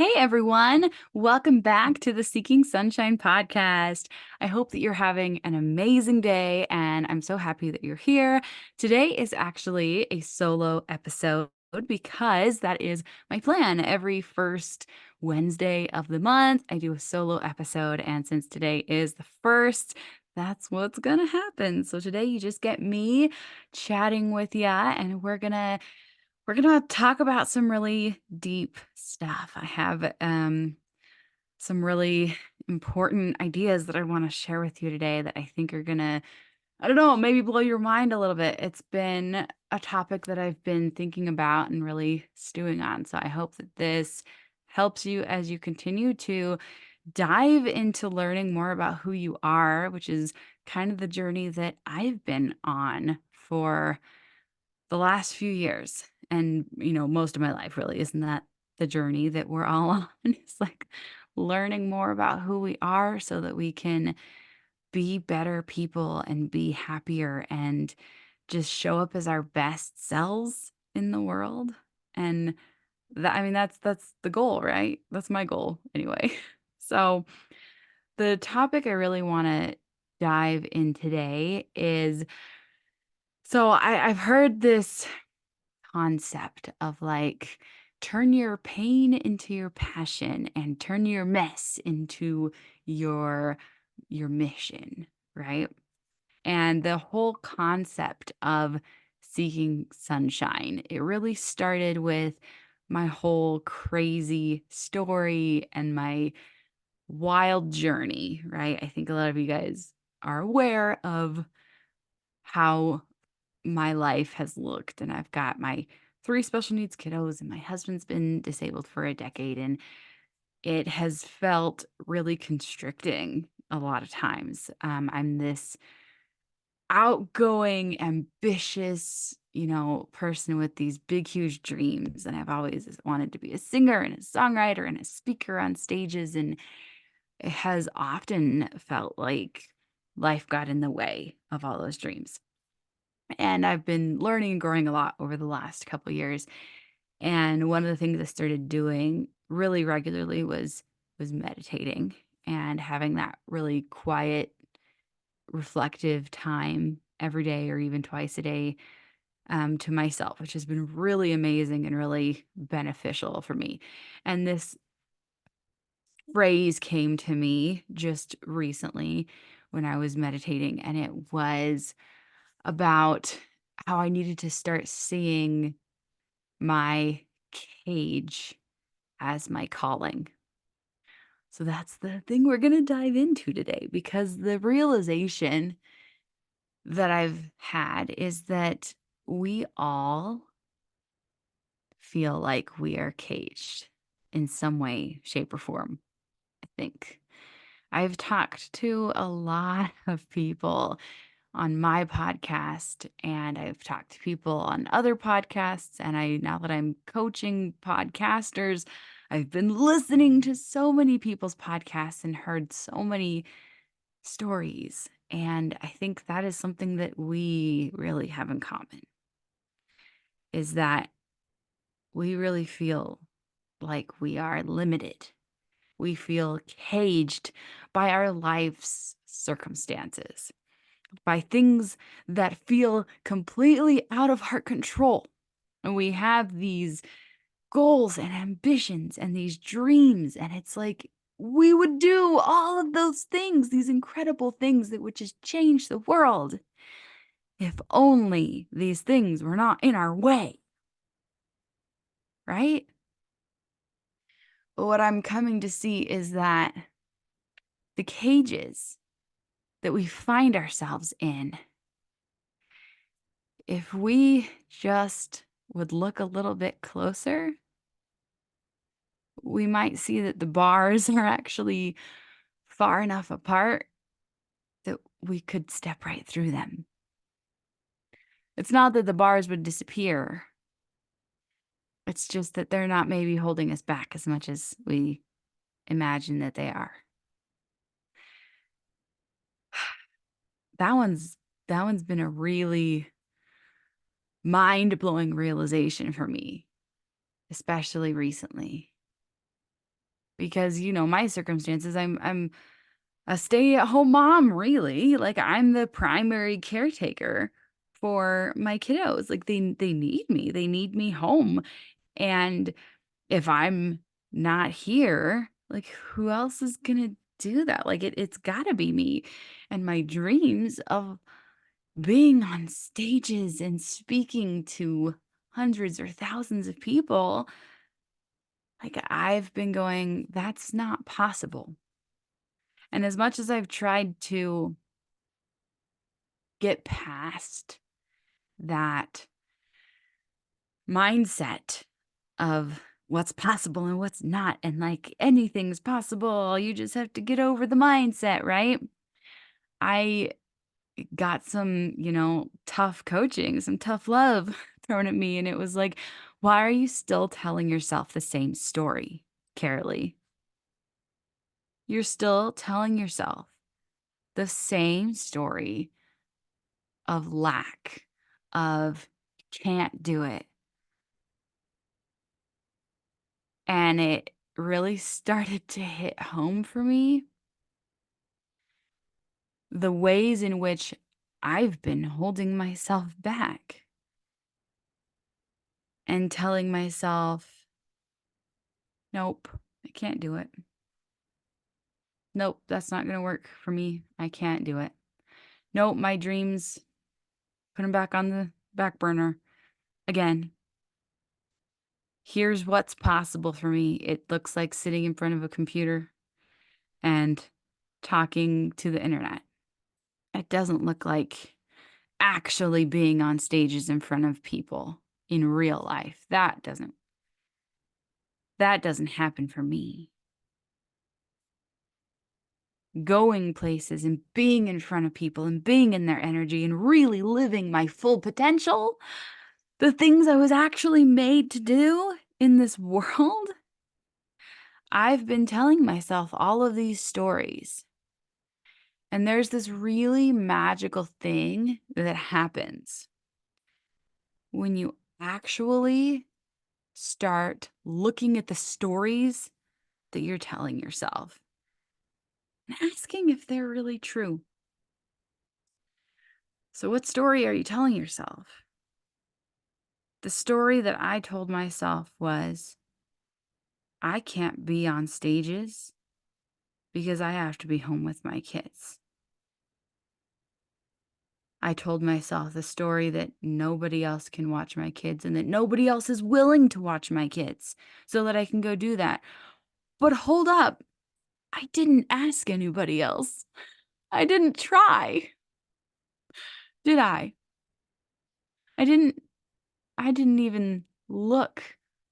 Hey everyone, welcome back to the Seeking Sunshine podcast. I hope that you're having an amazing day and I'm so happy that you're here. Today is actually a solo episode because that is my plan. Every first Wednesday of the month, I do a solo episode, and since today is the first, that's what's gonna happen. So today you just get me chatting with ya, and we're gonna talk about some really deep stuff. I have some really important ideas that I want to share with you today that I think are gonna, I don't know, maybe blow your mind a little bit. It's been a topic that I've been thinking about and really stewing on. So I hope that this helps you as you continue to dive into learning more about who you are, which is kind of the journey that I've been on for the last few years and, most of my life really. Isn't that the journey that we're all on? It's like learning more about who we are so that we can be better people and be happier and just show up as our best selves in the world. And that's the goal, right? That's my goal anyway. So, the topic I really want to dive in today is, I've heard this concept of like turn your pain into your passion and turn your mess into your your mission, right? And the whole concept of seeking sunshine, it really started with my whole crazy story and my wild journey, right? I think a lot of you guys are aware of how my life has looked, and I've got my 3 special needs kiddos, and my husband's been disabled for a decade, and it has felt really constricting a lot of times. I'm this outgoing, ambitious, person with these big, huge dreams, and I've always wanted to be a singer and a songwriter and a speaker on stages, and it has often felt like life got in the way of all those dreams. And I've been learning and growing a lot over the last couple years. And one of the things I started doing really regularly was meditating and having that really quiet, reflective time every day or even twice a day to myself, which has been really amazing and really beneficial for me. And this phrase came to me just recently when I was meditating, and it was about how I needed to start seeing my cage as my calling. So that's the thing we're going to dive into today, because the realization that I've had is that we all feel like we are caged in some way, shape, or form, I think. I've talked to a lot of people on my podcast, and I've talked to people on other podcasts, and now that I'm coaching podcasters, I've been listening to so many people's podcasts and heard so many stories, and I think that is something that we really have in common, is that we really feel like we are limited. We feel caged by our life's circumstances, by things that feel completely out of our control. And we have these goals and ambitions and these dreams, and it's like we would do all of those things, these incredible things that would just change the world, if only these things were not in our way, right? But what I'm coming to see is that the cages that we find ourselves in, if we just would look a little bit closer, we might see that the bars are actually far enough apart that we could step right through them. It's not that the bars would disappear. It's just that they're not maybe holding us back as much as we imagine that they are. That one's that one's been a really mind-blowing realization for me, especially recently. because my circumstances, I'm a stay-at-home mom, really. Like I'm the primary caretaker for my kiddos. Like they need me. They need me home. And if I'm not here, like who else is gonna do that? Like it's gotta be me. And my dreams of being on stages and speaking to hundreds or thousands of people, like I've been going, that's not possible. And as much as I've tried to get past that mindset of what's possible and what's not, and like anything's possible, you just have to get over the mindset, right? I got some, tough coaching, some tough love thrown at me. And it was like, why are you still telling yourself the same story, Karaleigh? You're still telling yourself the same story of lack, of can't do it. And it really started to hit home for me the ways in which I've been holding myself back and telling myself, nope, I can't do it. Nope, that's not going to work for me. I can't do it. Nope, my dreams, put them back on the back burner. Again, here's what's possible for me. It looks like sitting in front of a computer and talking to the internet. It doesn't look like actually being on stages in front of people in real life. That doesn't happen for me. Going places and being in front of people and being in their energy and really living my full potential, the things I was actually made to do in this world, I've been telling myself all of these stories. And there's this really magical thing that happens when you actually start looking at the stories that you're telling yourself and asking if they're really true. So, what story are you telling yourself? The story that I told myself was, I can't be on stages because I have to be home with my kids. I told myself the story that nobody else can watch my kids and that nobody else is willing to watch my kids so that I can go do that. But hold up, I didn't ask anybody else. I didn't try, did I? I didn't I didn't even look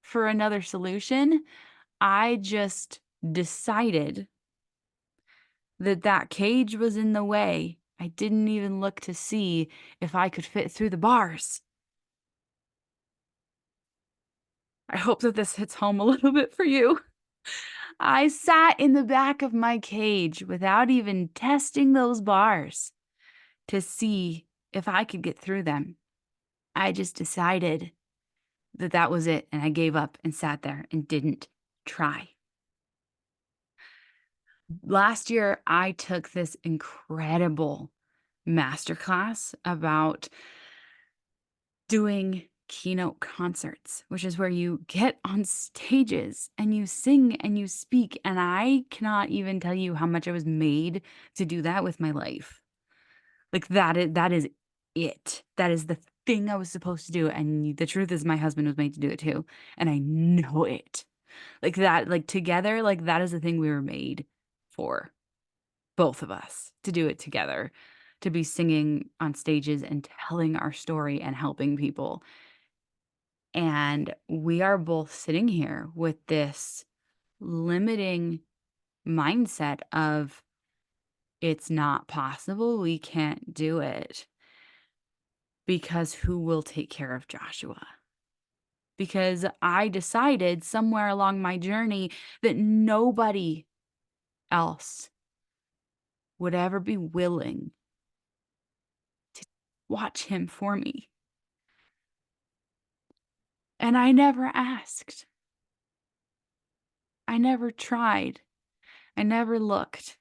for another solution. I just decided that that cage was in the way. I didn't even look to see if I could fit through the bars. I hope that this hits home a little bit for you. I sat in the back of my cage without even testing those bars to see if I could get through them. I just decided that that was it, and I gave up and sat there and didn't try. Last year, I took this incredible masterclass about doing keynote concerts, which is where you get on stages and you sing and you speak. And I cannot even tell you how much I was made to do that with my life. Like that is it. That is the thing I was supposed to do. And the truth is my husband was made to do it too. And I know it. Like that, like together, like that is the thing we were made for, both of us, to do it together, to be singing on stages and telling our story and helping people. And we are both sitting here with this limiting mindset of it's not possible, we can't do it, because who will take care of Joshua? Because I decided somewhere along my journey that nobody else would ever be willing to watch him for me. And I never asked. I never tried. I never looked.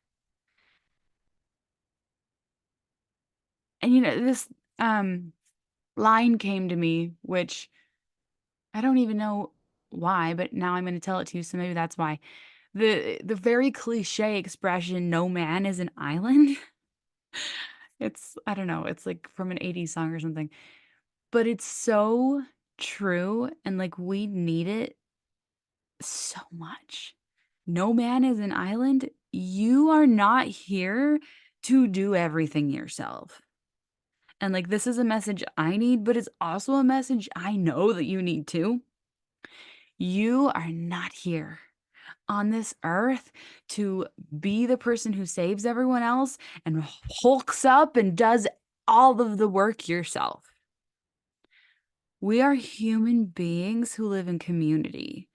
And, this, um, line came to me, which I don't even know why, but now I'm gonna tell it to you, so maybe that's why. The very cliche expression, "No man is an island," it's I don't know, it's, like, from an '80s song or something, but it's so true, and, like, we need it so much. No man is an island. You are not here to do everything yourself. And, like, this is a message I need, but it's also a message I know that you need too. You are not here on this earth to be the person who saves everyone else and hulks up and does all of the work yourself. We are human beings who live in community.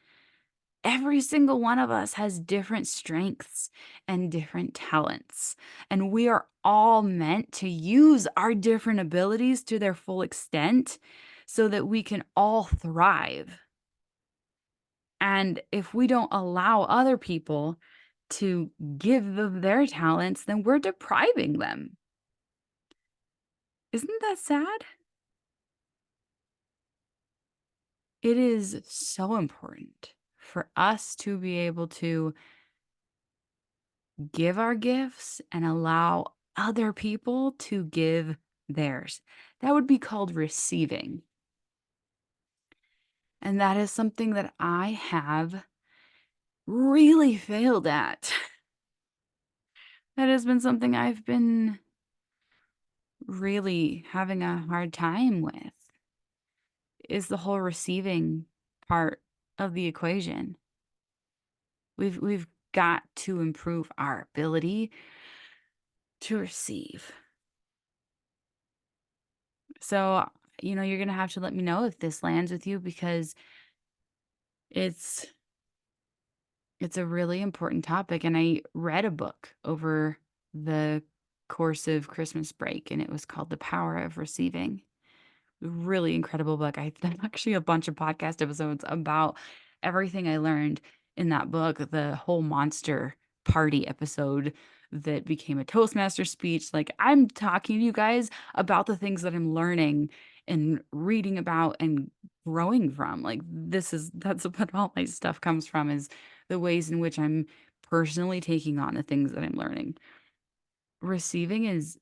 Every single one of us has different strengths and different talents, and we are all meant to use our different abilities to their full extent so that we can all thrive. And if we don't allow other people to give of their talents, then we're depriving them. Isn't that sad? It is so important for us to be able to give our gifts and allow other people to give theirs. That would be called receiving. And that is something that I have really failed at. That has been something I've been really having a hard time with is the whole receiving part of the equation. We've got to improve our ability to receive. So, you're gonna have to let me know if this lands with you because it's it's a really important topic, and I read a book over the course of Christmas break, and it was called The Power of Receiving. Really incredible book. I've done actually a bunch of podcast episodes about everything I learned in that book, the whole monster party episode that became a Toastmaster speech. Like, I'm talking to you guys about the things that I'm learning and reading about and growing from. Like, that's what all my stuff comes from is the ways in which I'm personally taking on the things that I'm learning. Receiving is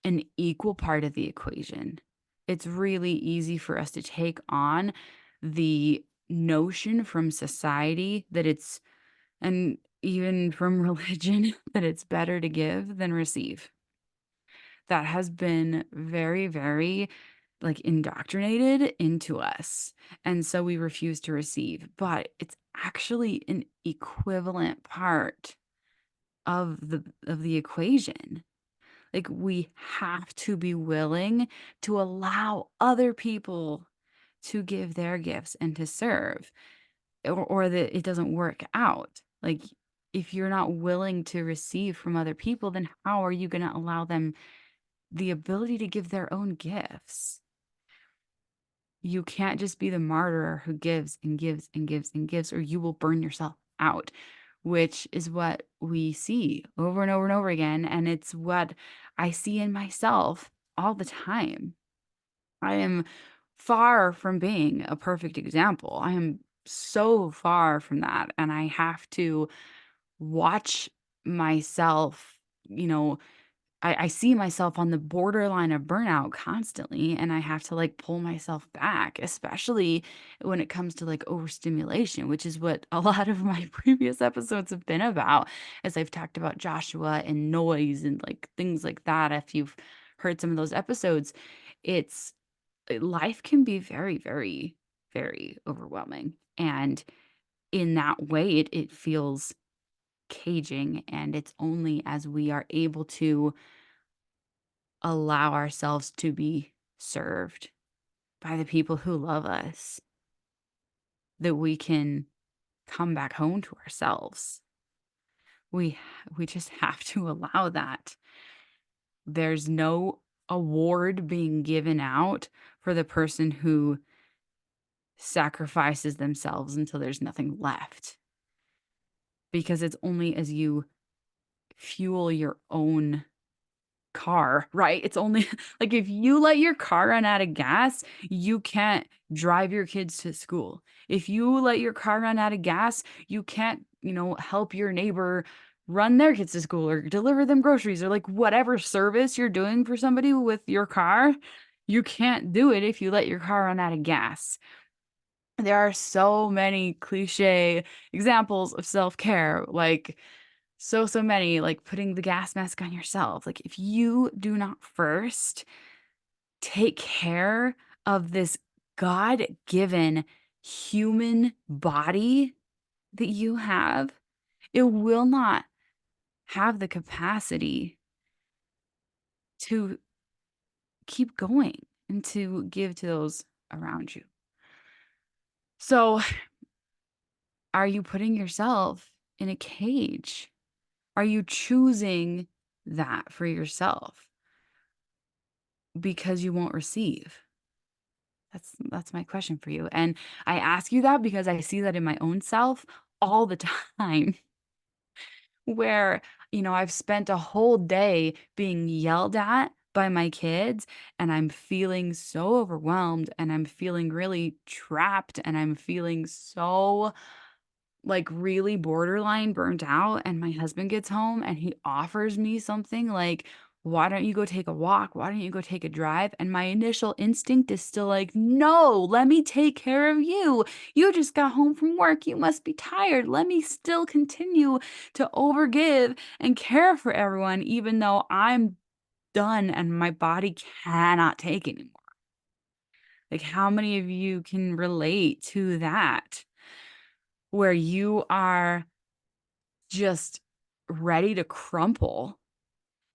an equal part of the equation. It's really easy for us to take on the notion from society that it's and even from religion that it's better to give than receive. That has been very, very, like, indoctrinated into us, and so we refuse to receive, but it's actually an equivalent part of the equation. Like, we have to be willing to allow other people to give their gifts and to serve, or that it doesn't work out. Like, if you're not willing to receive from other people, then how are you gonna allow them the ability to give their own gifts? You can't just be the martyr who gives and gives and gives and gives, or you will burn yourself out, which is what we see over and over and over again. And it's what I see in myself all the time. I am far from being a perfect example. I am so far from that. And I have to watch myself, you know, I see myself on the borderline of burnout constantly, and I have to, like, pull myself back, especially when it comes to, like, overstimulation, which is what a lot of my previous episodes have been about, as I've talked about Joshua and noise and, like, things like that. If you've heard some of those episodes, it's life can be very, very, very overwhelming, and in that way, it feels caging, and it's only as we are able to allow ourselves to be served by the people who love us, that we can come back home to ourselves. We we just have to allow that. There's no award being given out for the person who sacrifices themselves until there's nothing left. because it's only as you fuel your own car, right? It's only like if you let your car run out of gas, you can't drive your kids to school. If you let your car run out of gas, you can't, help your neighbor run their kids to school or deliver them groceries or like whatever service you're doing for somebody with your car. You can't do it if you let your car run out of gas. There are so many cliche examples of self-care, like so many, like putting the gas mask on yourself. Like if you do not first take care of this God-given human body that you have, it will not have the capacity to keep going and to give to those around you. So, are you putting yourself in a cage? Are you choosing that for yourself because you won't receive? That's my question for you. And I ask you that because I see that in my own self all the time where, I've spent a whole day being yelled at by my kids and I'm feeling so overwhelmed and I'm feeling really trapped and I'm feeling so like really borderline burnt out, and my husband gets home and he offers me something like, "Why don't you go take a walk? Why don't you go take a drive?" And my initial instinct is still like, "No, let me take care of you. You just got home from work. You must be tired. Let me still continue to overgive and care for everyone, even though I'm done and my body cannot take anymore." Like, how many of you can relate to that? Where you are just ready to crumple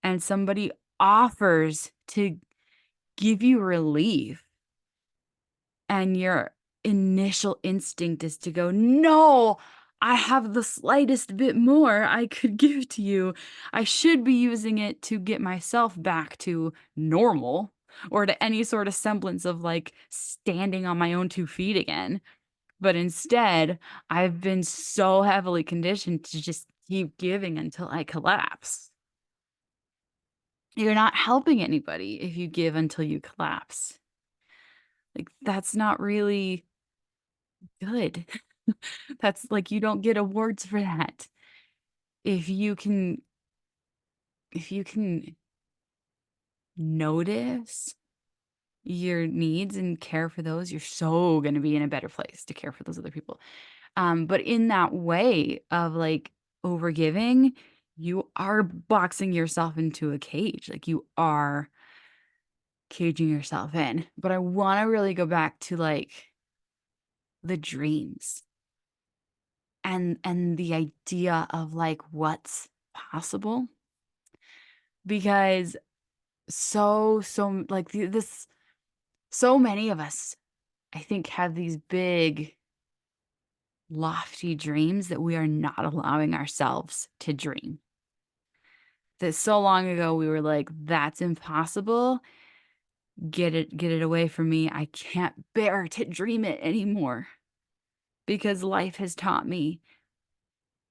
and somebody offers to give you relief and your initial instinct is to go, "No, I have the slightest bit more I could give to you. I should be using it to get myself back to normal or to any sort of semblance of like standing on my own 2 feet again." But instead, I've been so heavily conditioned to just keep giving until I collapse. You're not helping anybody if you give until you collapse. Like, that's not really good. That's like, you don't get awards for that. If you can if you can notice your needs and care for those, you're so gonna be in a better place to care for those other people. But in that way of like overgiving, you are boxing yourself into a cage. Like you are caging yourself in. But I want to really go back to like the dreams and the idea of like what's possible because so like this so many of us I think have these big lofty dreams that we are not allowing ourselves to dream. That so long ago we were like, "That's impossible. Get it away from me. I can't bear to dream it anymore." Because life has taught me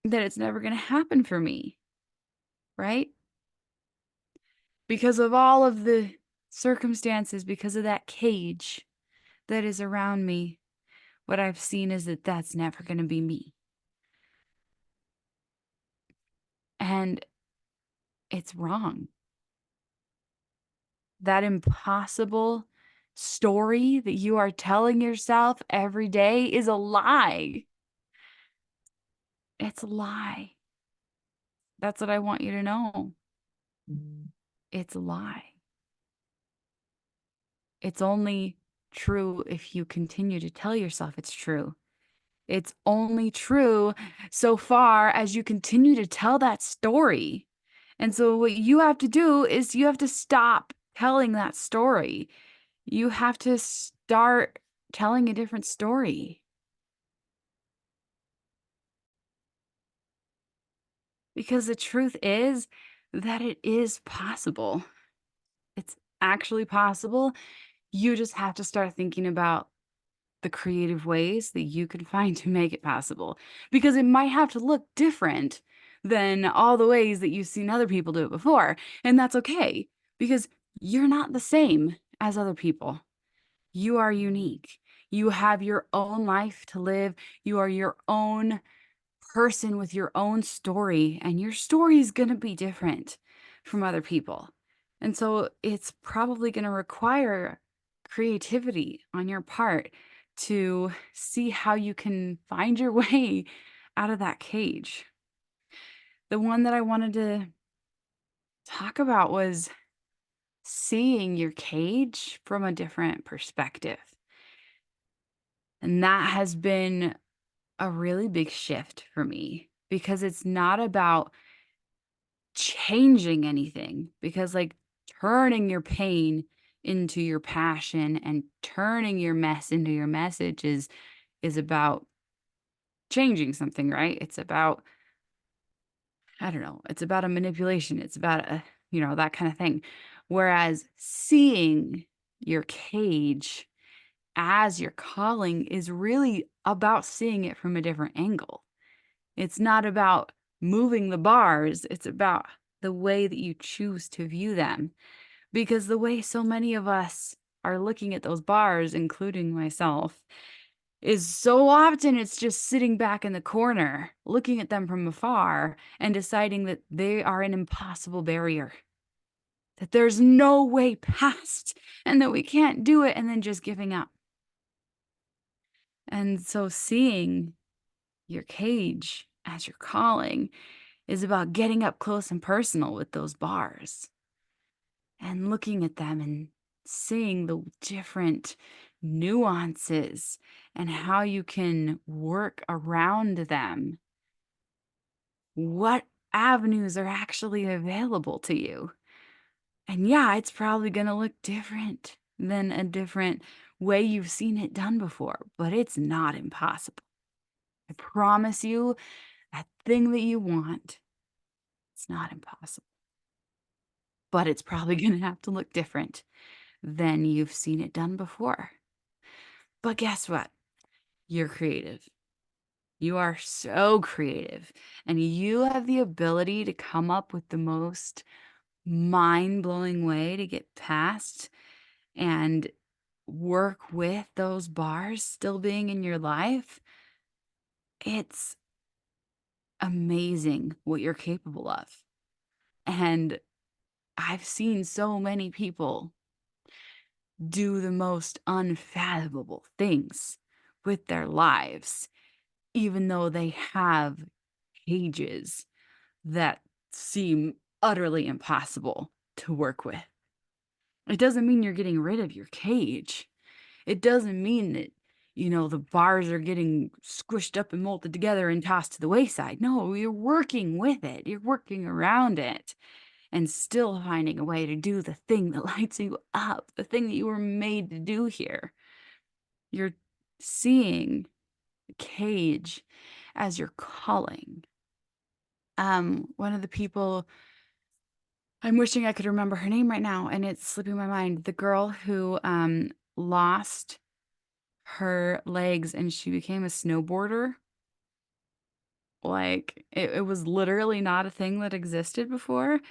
that it's never gonna happen for me, right? Because of all of the circumstances, because of that cage that is around me, what I've seen is that that's never gonna be me. And it's wrong. That impossible story that you are telling yourself every day is a lie. It's a lie. That's what I want you to know. It's a lie. It's only true if you continue to tell yourself it's true. It's only true so far as you continue to tell that story. And so what you have to do is you have to stop telling that story. You have to start telling a different story. Because the truth is that it is possible. It's actually possible. You just have to start thinking about the creative ways that you can find to make it possible, because it might have to look different than all the ways that you've seen other people do it before, and that's okay, because you're not the same as other people. You are unique. You have your own life to live. You are your own person with your own story, and your story is going to be different from other people. And so it's probably going to require creativity on your part to see how you can find your way out of that cage. The one that I wanted to talk about was seeing your cage from a different perspective. And that has been a really big shift for me, because it's not about changing anything, because like turning your pain into your passion and turning your mess into your message is about changing something, right? It's about, I don't know, it's about a manipulation. It's about a, that kind of thing. Whereas seeing your cage as your calling is really about seeing it from a different angle. It's not about moving the bars, it's about the way that you choose to view them. Because the way so many of us are looking at those bars, including myself, is so often it's just sitting back in the corner, looking at them from afar and deciding that they are an impossible barrier, that there's no way past, and that we can't do it, and then just giving up. And so seeing your cage as your calling is about getting up close and personal with those bars and looking at them and seeing the different nuances and how you can work around them. What avenues are actually available to you? And yeah, it's probably going to look different than a different way you've seen it done before, but it's not impossible. I promise you, that thing that you want, it's not impossible, but it's probably going to have to look different than you've seen it done before. But guess what? You're creative. You are so creative, and you have the ability to come up with the most mind-blowing way to get past and work with those bars still being in your life. It's amazing what you're capable of. And I've seen so many people do the most unfathomable things with their lives, even though they have cages that seem utterly impossible to work with. It doesn't mean you're getting rid of your cage. It doesn't mean that, the bars are getting squished up and molded together and tossed to the wayside. No, you're working with it. You're working around it and still finding a way to do the thing that lights you up, the thing that you were made to do here. You're seeing the cage as your calling. One of the people, I'm wishing I could remember her name right now, and it's slipping my mind. The girl who lost her legs and she became a snowboarder. Like it was literally not a thing that existed before.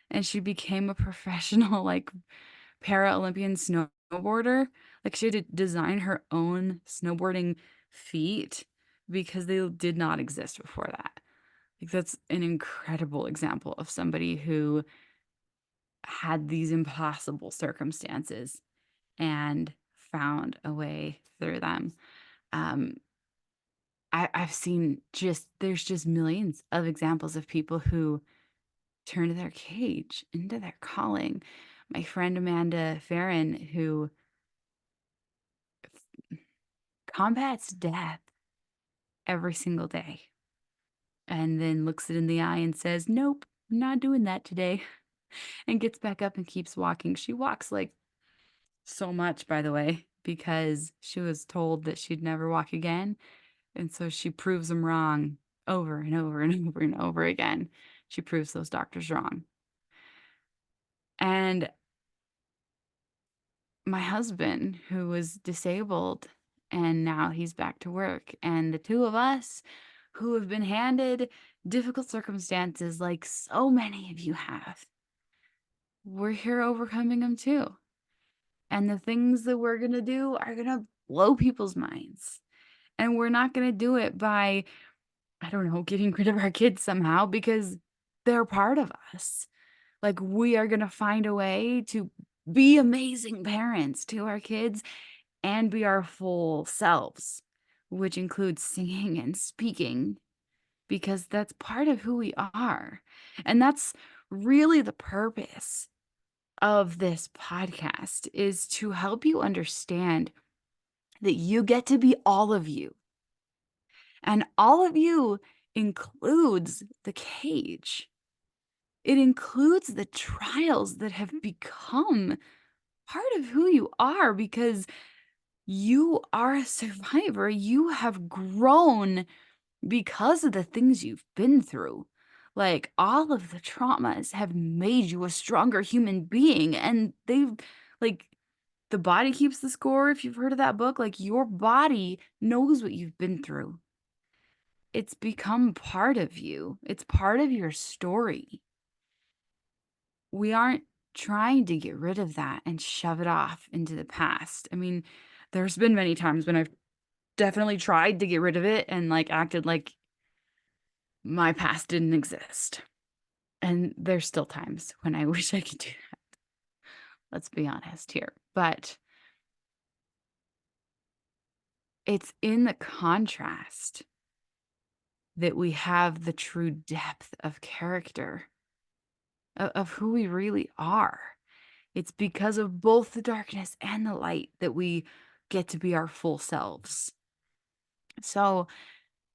And she became a professional, like, para-Olympian snowboarder. Like, she had to design her own snowboarding feet because they did not exist before that. Like, that's an incredible example of somebody who had these impossible circumstances and found a way through them. Um, I've seen there's just millions of examples of people who turned their cage into their calling. My friend Amanda Farron, who combats death every single day and then looks it in the eye and says, "Nope, I'm not doing that today," and gets back up and keeps walking. She walks like so much, by the way, because she was told that she'd never walk again. And so she proves them wrong over and over and over and over again. She proves those doctors wrong. And my husband, who was disabled and now he's back to work. And the two of us who have been handed difficult circumstances like so many of you have, we're here overcoming them too. And the things that we're going to do are going to blow people's minds. And we're not going to do it by, I don't know, getting rid of our kids somehow, because they're part of us. Like, we are going to find a way to be amazing parents to our kids and be our full selves, which includes singing and speaking, because that's part of who we are. And that's really the purpose of this podcast, is to help you understand that you get to be all of you. And all of you includes the cage. It includes the trials that have become part of who you are, because you are a survivor. You have grown because of the things you've been through. Like, all of the traumas have made you a stronger human being. And they've, like, The Body Keeps the Score, if you've heard of that book, like, your body knows what you've been through. It's become part of you. It's part of your story. We aren't trying to get rid of that and shove it off into the past. I mean, there's been many times when I've definitely tried to get rid of it and like acted like my past didn't exist. And there's still times when I wish I could do that. Let's be honest here. But it's in the contrast that we have the true depth of character of who we really are. It's because of both the darkness and the light that we get to be our full selves. So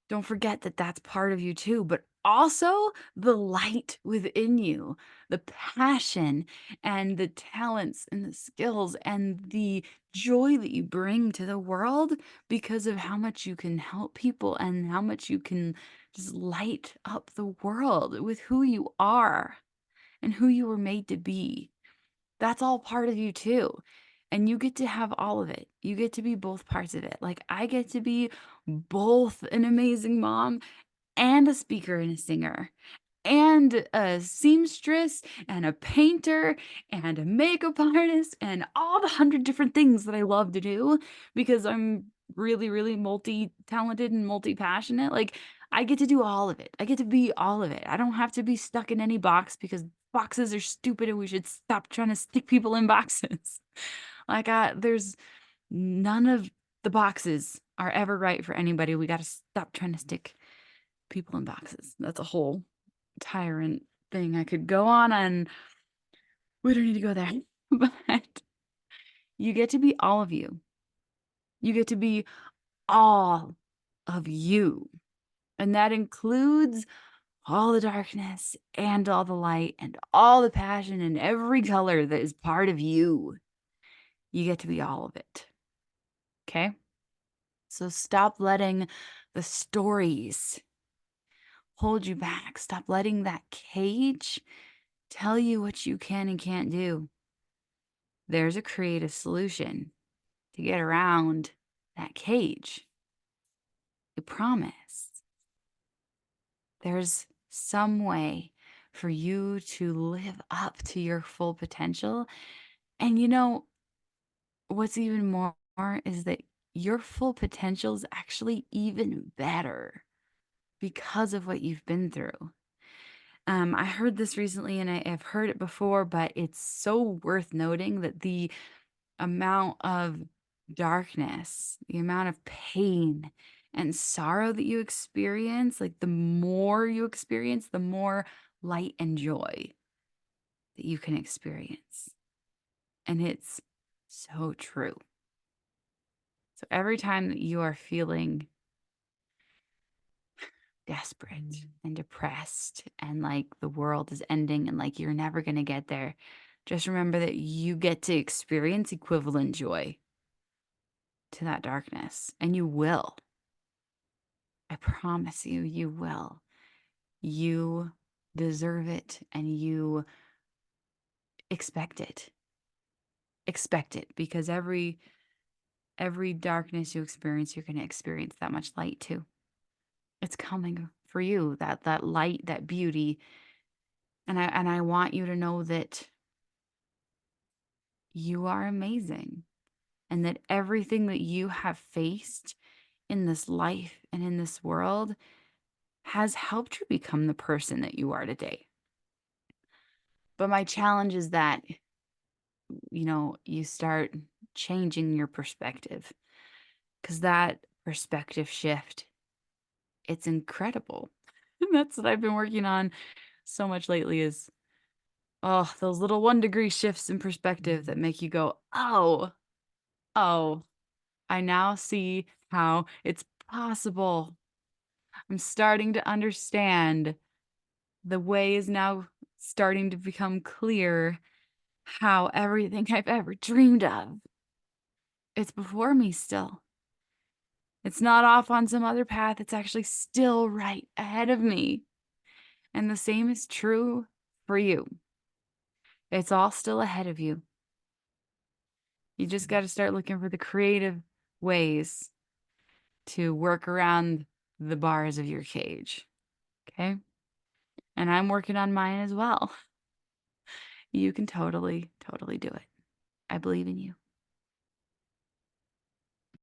don't forget that that's part of you too, but also the light within you, the passion and the talents and the skills and the joy that you bring to the world, because of how much you can help people and how much you can just light up the world with who you are and who you were made to be. That's all part of you too. And you get to have all of it. You get to be both parts of it. Like, I get to be both an amazing mom and a speaker and a singer and a seamstress and a painter and a makeup artist and all the 100 different things that I love to do, because I'm really, really multi-talented and multi-passionate. Like, I get to do all of it. I get to be all of it. I don't have to be stuck in any box, because boxes are stupid and we should stop trying to stick people in boxes. Like, there's none of the boxes are ever right for anybody. We got to stop trying to stick people in boxes. That's a whole tyrant thing I could go on, and we don't need to go there. But you get to be all of you. You get to be all of you. And that includes all the darkness and all the light and all the passion and every color that is part of you. You get to be all of it. Okay? So stop letting the stories hold you back. Stop letting that cage tell you what you can and can't do. There's a creative solution to get around that cage. I promise. There's some way for you to live up to your full potential. And you know, what's even more is that your full potential is actually even better because of what you've been through. I heard this recently and I've heard it before, but it's so worth noting that the amount of darkness, the amount of pain and sorrow that you experience, like, the more you experience, the more light and joy that you can experience. And it's so true. So every time that you are feeling desperate and depressed and like the world is ending and like you're never going to get there, just remember that you get to experience equivalent joy to that darkness, and you will. I promise you, you will. You deserve it, and you expect it. Expect it, because every every darkness you experience, you're going to experience that much light too. It's coming for you, that light, that beauty. And I want you to know that you are amazing and that everything that you have faced in this life and in this world has helped you become the person that you are today. But my challenge is that, you start changing your perspective, because that perspective shift, it's incredible. And that's what I've been working on so much lately is, oh, those little 1-degree shifts in perspective that make you go, oh, I now see how it's possible. I'm starting to understand. The way is now starting to become clear how everything I've ever dreamed of, it's before me still. It's not off on some other path. It's actually still right ahead of me. And the same is true for you. It's all still ahead of you. You just got to start looking for the creative ways to work around the bars of your cage. Okay? And I'm working on mine as well. You can totally, totally do it. I believe in you.